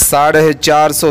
450